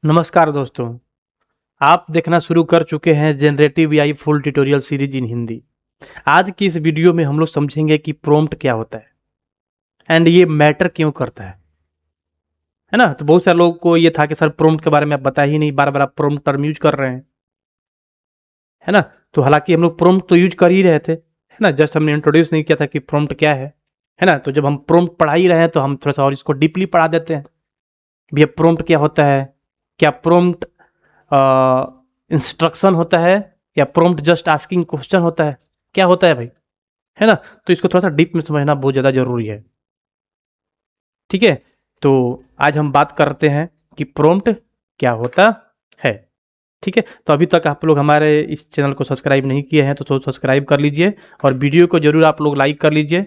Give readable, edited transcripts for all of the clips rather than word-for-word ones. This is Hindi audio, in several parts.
नमस्कार दोस्तों, आप देखना शुरू कर चुके हैं generative AI full tutorial series in Hindi. आज की इस वीडियो में हम लोग समझेंगे कि प्रॉम्प्ट क्या होता है एंड ये मैटर क्यों करता है ना। तो बहुत सारे लोगों को ये था कि सर प्रॉम्प्ट के बारे में आप बता ही नहीं, बार बार आप प्रॉम्प्ट टर्म यूज कर रहे हैं, है ना। तो हालांकि हम लोग प्रॉम्प्ट तो यूज कर ही रहे थे, है ना। जस्ट हमने इंट्रोड्यूस नहीं किया था कि प्रॉम्प्ट क्या है ना। तो जब हम प्रॉम्प्ट पढ़ा ही रहे हैं तो हम थोड़ा सा और इसको डीपली पढ़ा देते हैं। भैया प्रॉम्प्ट क्या होता है, क्या प्रॉम्प्ट इंस्ट्रक्शन होता है या प्रॉम्प्ट जस्ट आस्किंग क्वेश्चन होता है, क्या होता है भाई, है ना। तो इसको थोड़ा सा डीप में समझना बहुत ज़्यादा जरूरी है। ठीक है, तो आज हम बात करते हैं कि प्रॉम्प्ट क्या होता है। ठीक है, तो अभी तक आप लोग हमारे इस चैनल को सब्सक्राइब नहीं किए हैं तो सब्सक्राइब कर लीजिए और वीडियो को जरूर आप लोग लाइक कर लीजिए।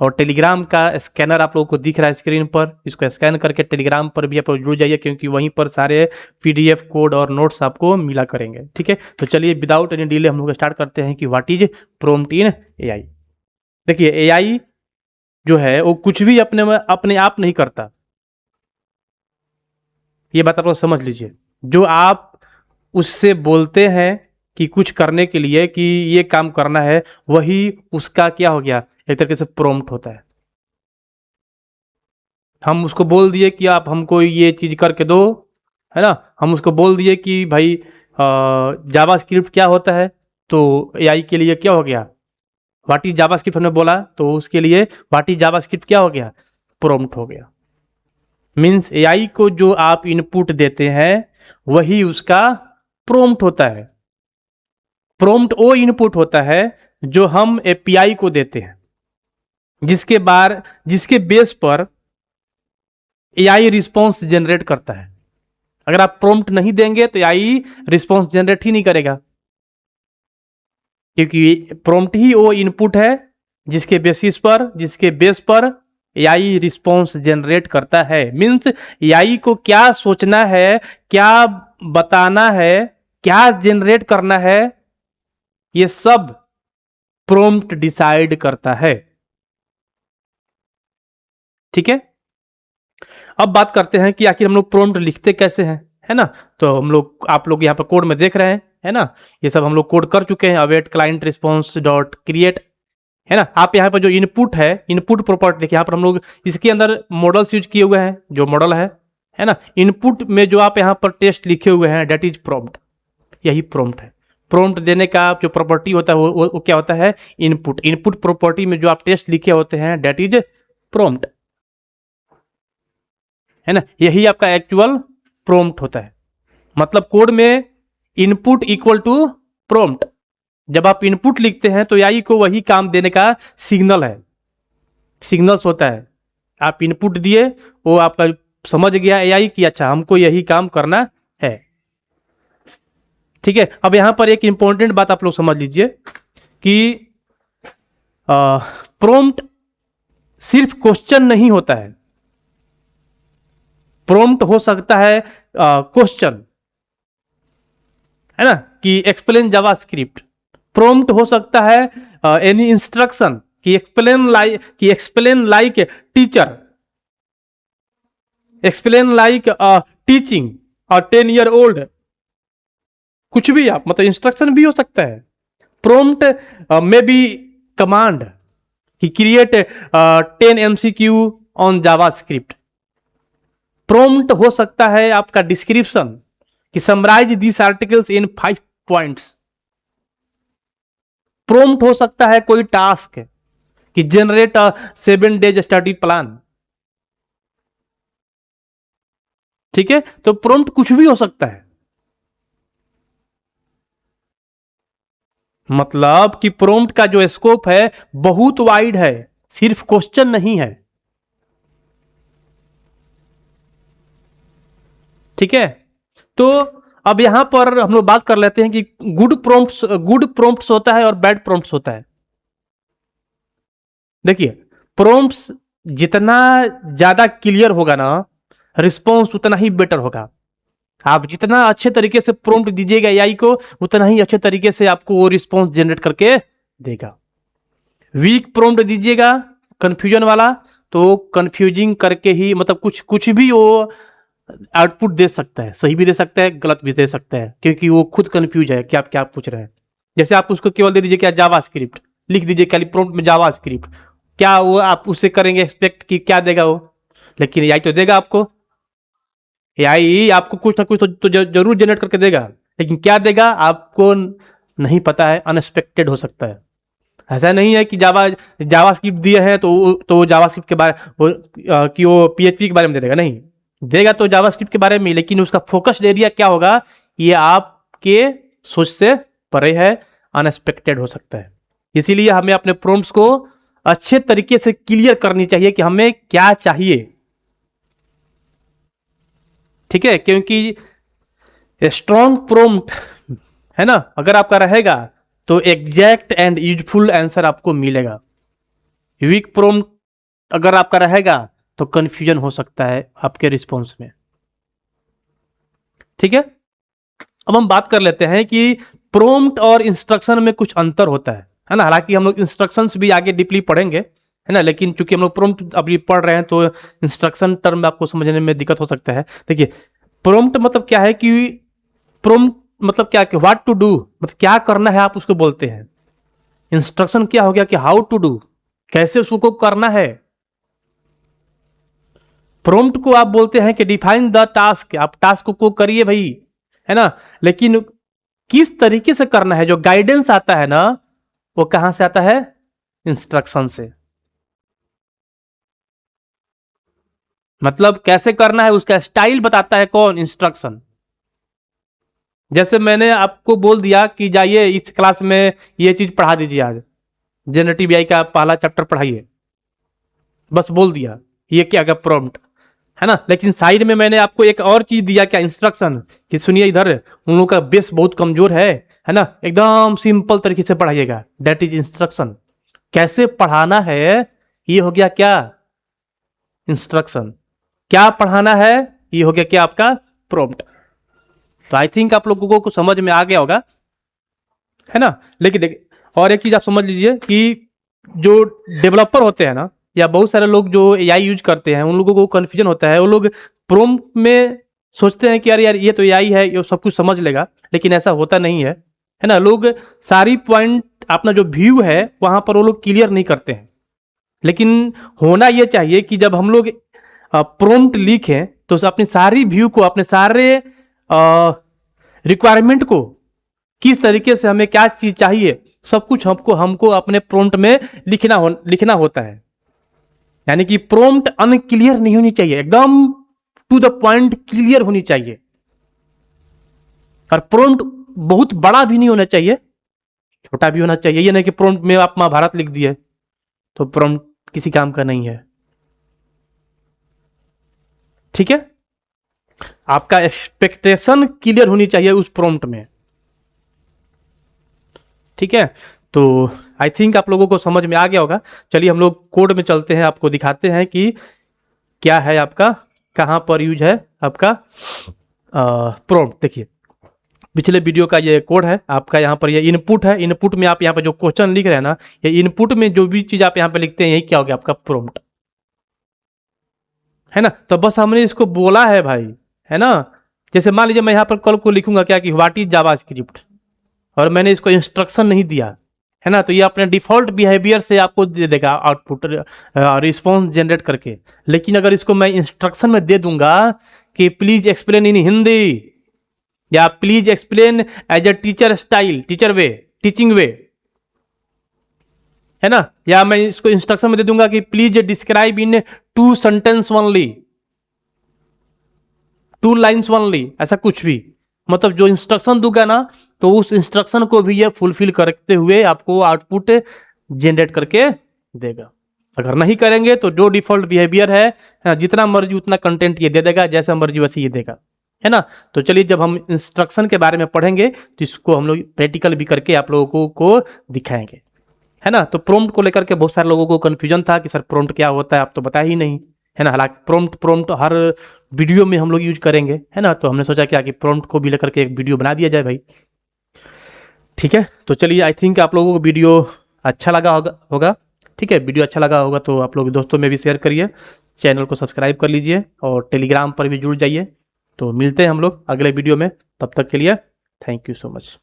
और टेलीग्राम का स्कैनर आप लोगों को दिख रहा है स्क्रीन पर, इसको स्कैन करके टेलीग्राम पर भी आप लोग जुड़ जाइए, क्योंकि वहीं पर सारे पीडीएफ कोड और नोट्स आपको मिला करेंगे। ठीक है, तो चलिए विदाउट एनी डिले हम लोग स्टार्ट करते हैं कि what is prompt in AI. देखिए एआई जो है वो कुछ भी अपने आप नहीं करता, ये बात आप लोग समझ लीजिए। जो आप उससे बोलते हैं कि कुछ करने के लिए कि ये काम करना है, वही उसका क्या हो गया, एक तरीके से प्रॉम्प्ट होता है। हम उसको बोल दिए कि आप हमको ये चीज करके दो, है ना। हम उसको बोल दिए कि भाई जावा स्क्रिप्ट क्या होता है, तो एआई के लिए क्या हो गया, व्हाट इज जावा स्क्रिप्ट हमने बोला तो उसके लिए व्हाट इज जावा स्क्रिप्ट क्या हो गया, प्रॉम्प्ट हो गया। मीन्स एआई को जो आप इनपुट देते हैं वही उसका प्रॉम्प्ट होता है। प्रॉम्प्ट वो इनपुट होता है जो हम एपीआई को देते हैं, जिसके बेस पर एआई रिस्पॉन्स जनरेट करता है। अगर आप प्रॉम्प्ट नहीं देंगे तो एआई रिस्पॉन्स जनरेट ही नहीं करेगा, क्योंकि प्रॉम्प्ट ही वो इनपुट है जिसके बेस पर एआई रिस्पॉन्स जनरेट करता है। मीन्स एआई को क्या सोचना है, क्या बताना है, क्या जनरेट करना है, ये सब प्रॉम्प्ट डिसाइड करता है। ठीक है, अब बात करते हैं कि आखिर हम लोग प्रॉम्प्ट लिखते कैसे हैं, है ना। तो आप लोग यहाँ पर कोड में देख रहे हैं, है ना। ये सब हम लोग कोड कर चुके हैं, await client response dot create, है ना। आप यहाँ पर जो इनपुट है, इनपुट प्रॉपर्टी देखिए, यहाँ पर हम लोग इसके अंदर मॉडल्स यूज किए हुए हैं, जो मॉडल है ना। इनपुट में जो आप यहाँ पर टेस्ट लिखे हुए हैं डेट इज प्रॉम्प्ट, यही प्रॉम्प्ट है। प्रॉम्प्ट देने का जो प्रॉपर्टी होता है वो क्या होता है, इनपुट। इनपुट प्रॉपर्टी में जो आप टेस्ट लिखे होते हैं डेट इज प्रॉम्प्ट, है ना। यही आपका एक्चुअल प्रॉम्प्ट होता है। मतलब कोड में इनपुट इक्वल टू प्रॉम्प्ट। जब आप इनपुट लिखते हैं तो एआई को वही काम देने का सिग्नल है, सिग्नल्स होता है। आप इनपुट दिए, वो आपका समझ गया एआई कि अच्छा हमको यही काम करना है। ठीक है, अब यहां पर एक इंपॉर्टेंट बात आप लोग समझ लीजिए कि प्रॉम्प्ट सिर्फ क्वेश्चन नहीं होता है। प्रॉम्प्ट हो सकता है क्वेश्चन, है ना, कि एक्सप्लेन जावा स्क्रिप्ट। प्रॉम्प्ट हो सकता है एनी इंस्ट्रक्शन कि explain like teacher, explain like teaching a 10 year old। कुछ भी आप मतलब इंस्ट्रक्शन भी हो सकता है। प्रॉम्प्ट में बी कमांड कि create 10 MCQ on JavaScript. Prompt हो सकता है आपका डिस्क्रिप्शन कि summarise this articles in 5 points. Prompt हो सकता है कोई टास्क कि जनरेट 7 days स्टडी प्लान। ठीक है, तो प्रॉम्प्ट कुछ भी हो सकता है। मतलब कि प्रॉम्प्ट का जो स्कोप है बहुत वाइड है, सिर्फ क्वेश्चन नहीं है। ठीक है, तो अब यहां पर हम लोग बात कर लेते हैं कि गुड प्रॉम्प्ट्स होता है और बैड प्रॉम्प्ट्स होता है। देखिए प्रॉम्प्ट्स जितना ज्यादा क्लियर होगा ना, रिस्पॉन्स उतना ही बेटर होगा। आप जितना अच्छे तरीके से प्रॉम्प्ट दीजिएगा एआई को, उतना ही अच्छे तरीके से आपको वो रिस्पॉन्स जनरेट करके देगा। वीक प्रॉम्प्ट दीजिएगा कंफ्यूजन वाला, तो कंफ्यूजिंग करके ही मतलब कुछ कुछ भी वो आउटपुट दे सकता है, सही भी दे सकता है, गलत भी दे सकता है, क्योंकि वो खुद कंफ्यूज है कि आप क्या पूछ रहे हैं। जैसे आप उसको केवल दे दीजिए क्या जावा स्क्रिप्ट, लिख दीजिए खाली प्रॉम्प्ट में जावा स्क्रिप्ट, क्या वो आप उससे करेंगे एक्सपेक्ट कि क्या देगा वो? लेकिन एआई तो देगा आपको, एआई आपको कुछ ना कुछ तो जरूर जनरेट करके देगा, लेकिन क्या देगा आपको नहीं पता है, अनएक्सपेक्टेड हो सकता है। ऐसा नहीं है कि जावा स्क्रिप्ट दिए है तो जावा स्क्रिप्ट के बारे कि वो पीएचपी के बारे में दे देगा, नहीं देगा तो जावा स्क्रिप्ट के बारे में, लेकिन उसका फोकस एरिया क्या होगा ये आपके सोच से परे है, अनएक्सपेक्टेड हो सकता है। इसीलिए हमें अपने प्रॉम्प्ट्स को अच्छे तरीके से क्लियर करनी चाहिए कि हमें क्या चाहिए, ठीक है, क्योंकि स्ट्रॉन्ग प्रॉम्प्ट है ना अगर आपका रहेगा तो एग्जैक्ट एंड यूजफुल आंसर आपको मिलेगा। वीक प्रॉम्प्ट अगर आपका रहेगा तो कंफ्यूजन हो सकता है आपके रिस्पॉन्स में, ठीक है। अब हम बात कर लेते हैं कि प्रॉम्प्ट और इंस्ट्रक्शन में कुछ अंतर होता है ना। हालांकि हम लोग इंस्ट्रक्शंस भी आगे डीपली पढ़ेंगे, है ना, लेकिन चूंकि हम लोग प्रॉम्प्ट अभी पढ़ रहे हैं तो इंस्ट्रक्शन टर्म आपको समझने में दिक्कत हो सकता है। देखिए प्रॉम्प्ट मतलब क्या है कि प्रॉम्प्ट मतलब क्या कि व्हाट टू डू, मतलब क्या करना है आप उसको बोलते हैं। इंस्ट्रक्शन क्या हो गया कि हाउ टू डू, कैसे उसको करना है। प्रॉम्प्ट को आप बोलते हैं कि डिफाइन द टास्क, आप टास्क को करिए भाई, है ना, लेकिन किस तरीके से करना है, जो गाइडेंस आता है ना वो कहां से आता है, इंस्ट्रक्शन से। मतलब कैसे करना है उसका स्टाइल बताता है कौन, इंस्ट्रक्शन। जैसे मैंने आपको बोल दिया कि जाइए इस क्लास में ये चीज पढ़ा दीजिए, आज जनरेटिव एआई का पहला चैप्टर पढ़ाइए, बस बोल दिया, ये क्या क्या प्रॉम्प्ट, है ना। लेकिन साइड में मैंने आपको एक और चीज दिया क्या, इंस्ट्रक्शन, कि सुनिए इधर उन लोगों का बेस बहुत कमजोर है ना, एकदम सिंपल तरीके से पढ़ाइएगा, दैट इज इंस्ट्रक्शन। कैसे पढ़ाना है ये हो गया क्या, इंस्ट्रक्शन। क्या पढ़ाना है ये हो गया क्या, आपका प्रॉम्प्ट। तो आई थिंक आप लोगों को समझ में आ गया होगा, है ना। लेकिन देखिए और एक चीज आप समझ लीजिए कि जो डेवलपर होते हैं ना, या बहुत सारे लोग जो एआई यूज करते हैं, उन लोगों को कंफ्यूजन होता है। वो लोग प्रॉम्प्ट में सोचते हैं कि यार ये तो एआई है, ये सब कुछ समझ लेगा, लेकिन ऐसा होता नहीं है ना। लोग सारी पॉइंट अपना जो व्यू है वहां पर वो लोग क्लियर नहीं करते हैं। लेकिन होना ये चाहिए कि जब हम लोग प्रॉम्प्ट लिखें तो अपनी सारी व्यू को, अपने सारे रिक्वायरमेंट को, किस तरीके से हमें क्या चीज चाहिए, सब कुछ हमको अपने प्रॉम्प्ट में लिखना होता है। यानी कि प्रॉम्प्ट अनक्लियर नहीं होनी चाहिए, एकदम टू द पॉइंट क्लियर होनी चाहिए। और प्रॉम्प्ट बहुत बड़ा भी नहीं होना चाहिए, छोटा भी होना चाहिए। ये नहीं कि प्रॉम्प्ट में आप महाभारत लिख दिए तो प्रॉम्प्ट किसी काम का नहीं है, ठीक है। आपका एक्सपेक्टेशन क्लियर होनी चाहिए उस प्रॉम्प्ट में, ठीक है। तो आई थिंक आप लोगों को समझ में आ गया होगा। चलिए हम लोग कोड में चलते हैं, आपको दिखाते हैं कि क्या है आपका, कहां पर यूज है आपका प्रॉम्प्ट। देखिए पिछले वीडियो का ये कोड है आपका, यहाँ पर ये इनपुट है। इनपुट में आप यहाँ पर जो क्वेश्चन लिख रहे हैं ना, ये इनपुट में जो भी चीज आप यहाँ पे लिखते हैं यही क्या हो गया आपका प्रॉम्प्ट, है ना। तो बस हमने इसको बोला है भाई, है ना। जैसे मान लीजिए मैं यहाँ पर कल को लिखूंगा क्या कि व्हाट इज जावा स्क्रिप्ट, और मैंने इसको इंस्ट्रक्शन नहीं दिया, है ना, तो ये अपने डिफॉल्ट बिहेवियर से आपको दे देगा आउटपुट, रिस्पॉन्स जनरेट करके। लेकिन अगर इसको मैं इंस्ट्रक्शन में दे दूंगा कि प्लीज एक्सप्लेन इन हिंदी, या please explain as a teacher style, teacher way, teaching way, है ना, या मैं इसको इंस्ट्रक्शन में दे दूंगा कि please describe in 2 sentence only, 2 lines only, ऐसा कुछ भी, मतलब जो इंस्ट्रक्शन दूंगा ना तो उस इंस्ट्रक्शन को भी ये फुलफिल करते हुए आपको आउटपुट जनरेट करके देगा। अगर नहीं करेंगे तो जो डिफॉल्ट बिहेवियर है, जितना मर्जी उतना कंटेंट ये दे देगा, जैसा मर्जी वैसे ये देगा, है ना। तो चलिए जब हम इंस्ट्रक्शन के बारे में पढ़ेंगे तो इसको हम लोग प्रैक्टिकल भी करके आप लोगों को दिखाएंगे, है ना। तो प्रॉम्प्ट को लेकर के बहुत सारे लोगों को कंफ्यूजन था कि सर प्रॉम्प्ट क्या होता है, आप तो बता ही नहीं, है ना। हालांकि प्रॉम्प्ट हर वीडियो में हम लोग यूज करेंगे, है ना। तो हमने सोचा क्या कि प्रॉम्प्ट को भी लेकर के एक वीडियो बना दिया जाए भाई, ठीक है। तो चलिए आई थिंक आप लोगों को वीडियो अच्छा लगा होगा। ठीक है, वीडियो अच्छा लगा होगा तो आप लोग दोस्तों में भी शेयर करिए, चैनल को सब्सक्राइब कर लीजिए और टेलीग्राम पर भी जुड़ जाइए। तो मिलते हैं हम लोग अगले वीडियो में, तब तक के लिए थैंक यू सो मच।